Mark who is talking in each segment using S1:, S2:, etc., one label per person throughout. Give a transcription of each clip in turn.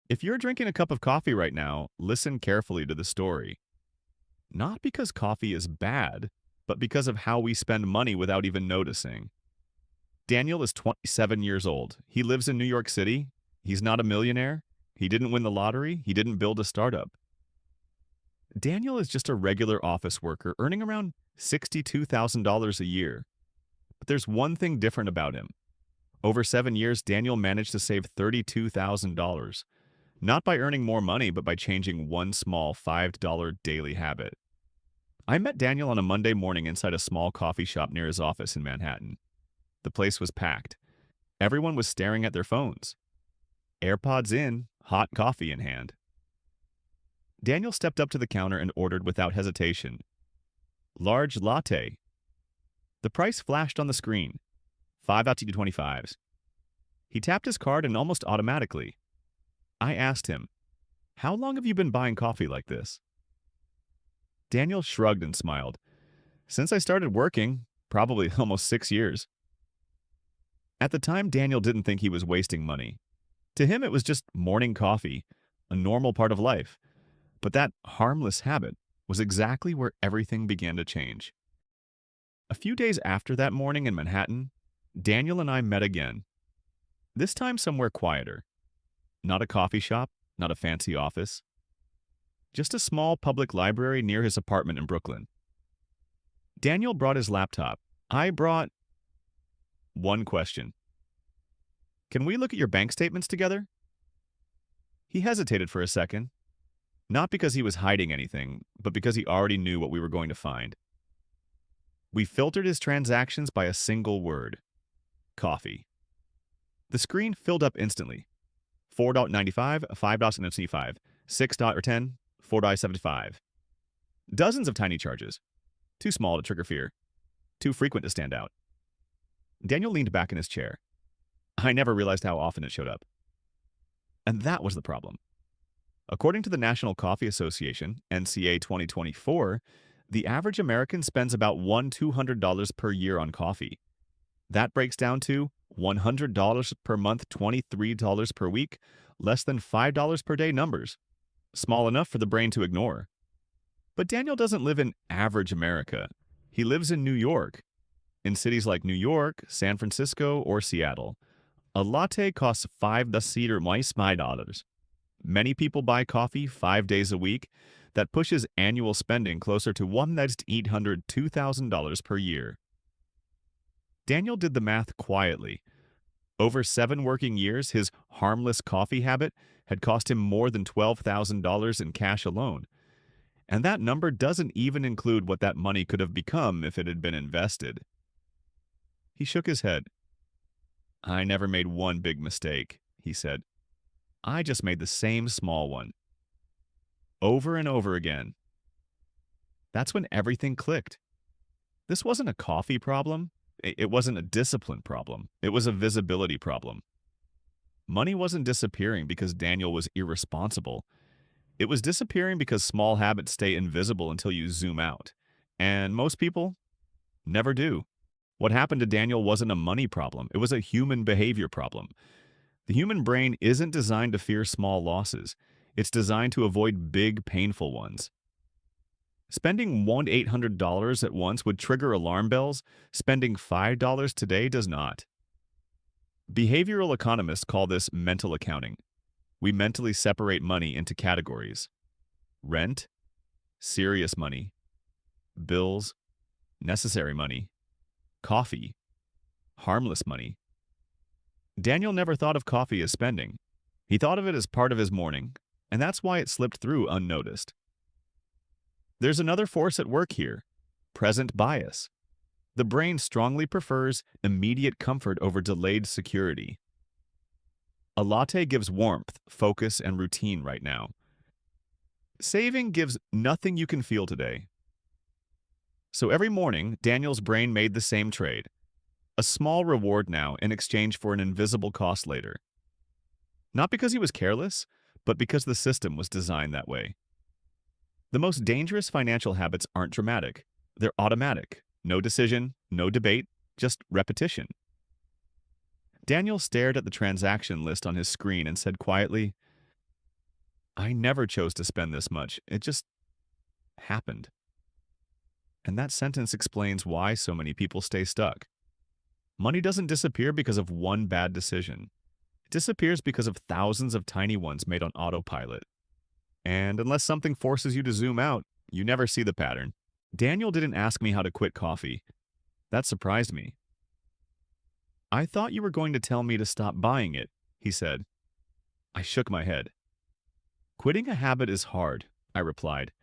S1: If you're drinking a cup of coffee right now, listen carefully to the story. Not because coffee is bad, but because of how we spend money without even noticing. Daniel is 27 years old. He lives in New York City. He's not a millionaire. He didn't win the lottery. He didn't build a startup. Daniel is just a regular office worker earning around $62,000 a year. But there's one thing different about him. Over 7 years, Daniel managed to save $32,000. Not by earning more money, but by changing one small $5 daily habit. I met Daniel on a Monday morning inside a small coffee shop near his office in Manhattan. The place was packed. Everyone was staring at their phones. AirPods in, hot coffee in hand. Daniel stepped up to the counter and ordered without hesitation. Large latte. The price flashed on the screen. 5 out of 25s. He tapped his card and almost automatically. I asked him, "How long have you been buying coffee like this?" Daniel shrugged and smiled. "Since I started working, probably almost 6 years." At the time, Daniel didn't think he was wasting money. To him, it was just morning coffee, a normal part of life. But that harmless habit was exactly where everything began to change. A few days after that morning in Manhattan, Daniel and I met again. This time somewhere quieter. Not a coffee shop, not a fancy office. Just a small public library near his apartment in Brooklyn. Daniel brought his laptop. I brought one question. "Can we look at your bank statements together?" He hesitated for a second. Not because he was hiding anything, but because he already knew what we were going to find. We filtered his transactions by a single word. Coffee. The screen filled up instantly. $4.95, $5.75, $6.10, $4.75. Dozens of tiny charges. Too small to trigger fear. Too frequent to stand out. Daniel leaned back in his chair. I never realized how often it showed up. And that was the problem. According to the National Coffee Association, NCA 2024, the average American spends about $200 per year on coffee. That breaks down to $100 per month, $23 per week, less than $5 per day numbers. Small enough for the brain to ignore. But Daniel doesn't live in average America. He lives in New York. In cities like New York, San Francisco, or Seattle, a latte costs $5. Many people buy coffee 5 days a week. That pushes annual spending closer to $2,000 per year. Daniel did the math quietly. Over 7 working years, his harmless coffee habit had cost him more than $12,000 in cash alone. And that number doesn't even include what that money could have become if it had been invested. He shook his head. I never made one big mistake, he said. I just made the same small one. Over and over again. That's when everything clicked. This wasn't a coffee problem. It wasn't a discipline problem. It was a visibility problem. Money wasn't disappearing because Daniel was irresponsible. It was disappearing because small habits stay invisible until you zoom out. And most people never do. What happened to Daniel wasn't a money problem. It was a human behavior problem. The human brain isn't designed to fear small losses. It's designed to avoid big, painful ones. Spending $1,800 at once would trigger alarm bells. Spending $5 today does not. Behavioral economists call this mental accounting. We mentally separate money into categories. Rent, serious money, bills, necessary money, coffee, harmless money. Daniel never thought of coffee as spending. He thought of it as part of his morning, and that's why it slipped through unnoticed. There's another force at work here, present bias. The brain strongly prefers immediate comfort over delayed security. A latte gives warmth, focus, and routine right now. Saving gives nothing you can feel today. So every morning, Daniel's brain made the same trade. A small reward now in exchange for an invisible cost later. Not because he was careless, but because the system was designed that way. The most dangerous financial habits aren't dramatic. They're automatic. No decision, no debate, just repetition. Daniel stared at the transaction list on his screen and said quietly, I never chose to spend this much. It just happened. And that sentence explains why so many people stay stuck. Money doesn't disappear because of one bad decision. It disappears because of thousands of tiny ones made on autopilot. And unless something forces you to zoom out, you never see the pattern. Daniel didn't ask me how to quit coffee. That surprised me. I thought you were going to tell me to stop buying it, he said. I shook my head. Quitting a habit is hard, I replied.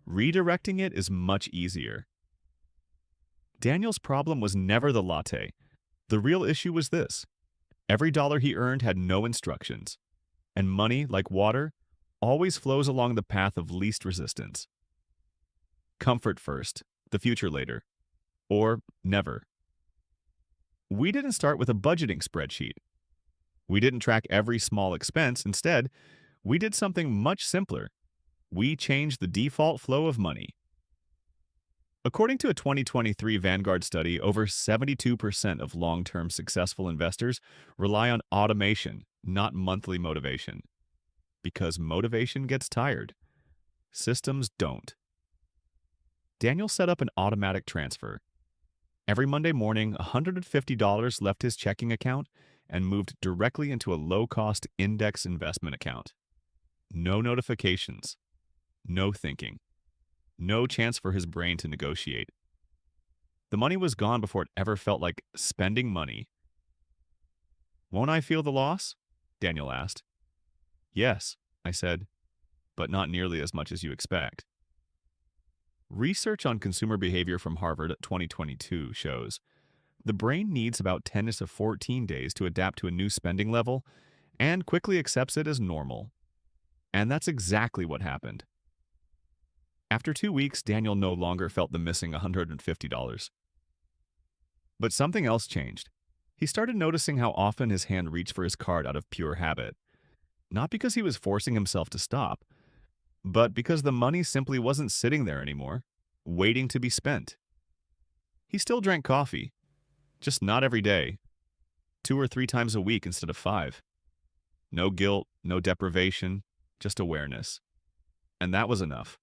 S1: Redirecting it is much easier. Daniel's problem was never the latte. The real issue was this. Every dollar he earned had no instructions. And money, like water, always flows along the path of least resistance. Comfort first, the future later. Or never. We didn't start with a budgeting spreadsheet. We didn't track every small expense. Instead, we did something much simpler. We changed the default flow of money. According to a 2023 Vanguard study, over 72% of long-term successful investors rely on automation, not monthly motivation. Because motivation gets tired. Systems don't. Daniel set up an automatic transfer. Every Monday morning, $150 left his checking account and moved directly into a low-cost index investment account. No notifications. No thinking. No chance for his brain to negotiate. The money was gone before it ever felt like spending money. Won't I feel the loss? Daniel asked. Yes, I said, but not nearly as much as you expect. Research on consumer behavior from Harvard 2022 shows the brain needs about 10 to 14 days to adapt to a new spending level and quickly accepts it as normal. And that's exactly what happened. After 2 weeks, Daniel no longer felt the missing $150. But something else changed. He started noticing how often his hand reached for his card out of pure habit. Not because he was forcing himself to stop, but because the money simply wasn't sitting there anymore, waiting to be spent. He still drank coffee, just not every day, 2 or 3 times a week instead of 5. No guilt, no deprivation, just awareness. And that was enough.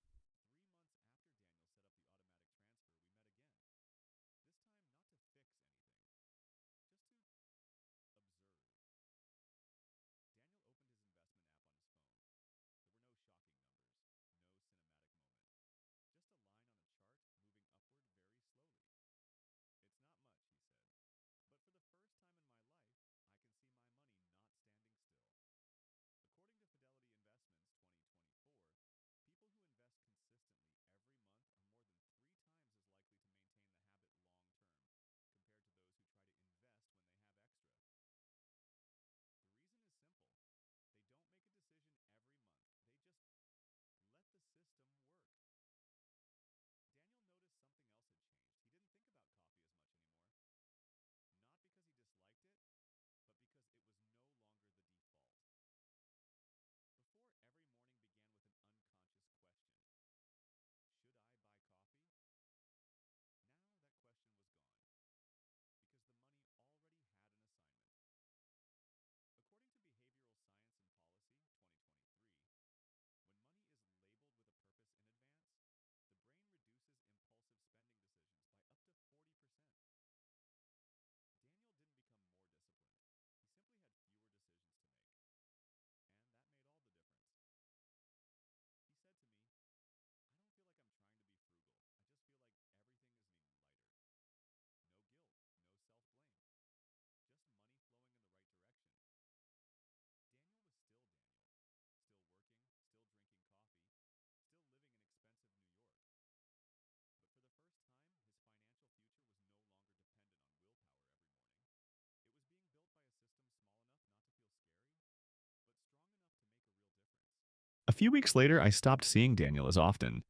S1: A few weeks later, I stopped seeing Daniel as often.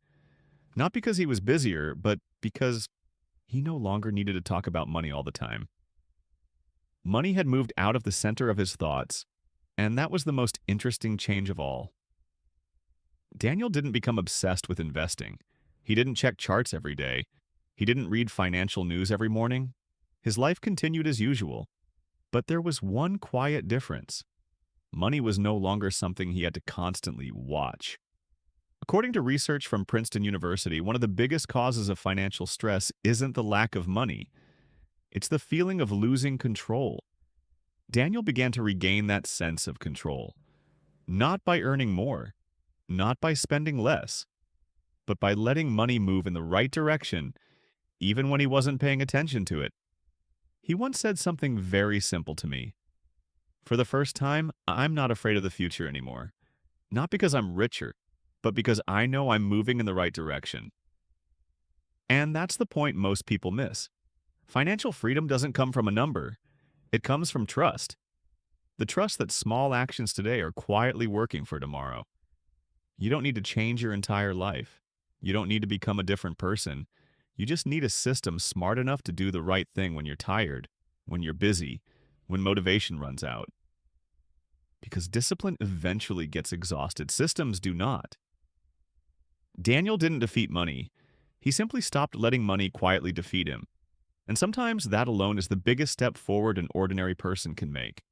S1: Not because he was busier, but because he no longer needed to talk about money all the time. Money had moved out of the center of his thoughts, and that was the most interesting change of all. Daniel didn't become obsessed with investing. He didn't check charts every day. He didn't read financial news every morning. His life continued as usual. But there was one quiet difference. money was no longer something he had to constantly watch. According to research from Princeton University, one of the biggest causes of financial stress isn't the lack of money, it's the feeling of losing control. Daniel began to regain that sense of control, not by earning more, not by spending less, but by letting money move in the right direction, even when he wasn't paying attention to it. He once said something very simple to me. For the first time, I'm not afraid of the future anymore. Not because I'm richer, but because I know I'm moving in the right direction. And that's the point most people miss. Financial freedom doesn't come from a number. It comes from trust. The trust that small actions today are quietly working for tomorrow. You don't need to change your entire life. You don't need to become a different person. You just need a system smart enough to do the right thing when you're tired, when you're busy, when motivation runs out. Because discipline eventually gets exhausted. Systems do not. Daniel didn't defeat money. He simply stopped letting money quietly defeat him. And sometimes that alone is the biggest step forward an ordinary person can make.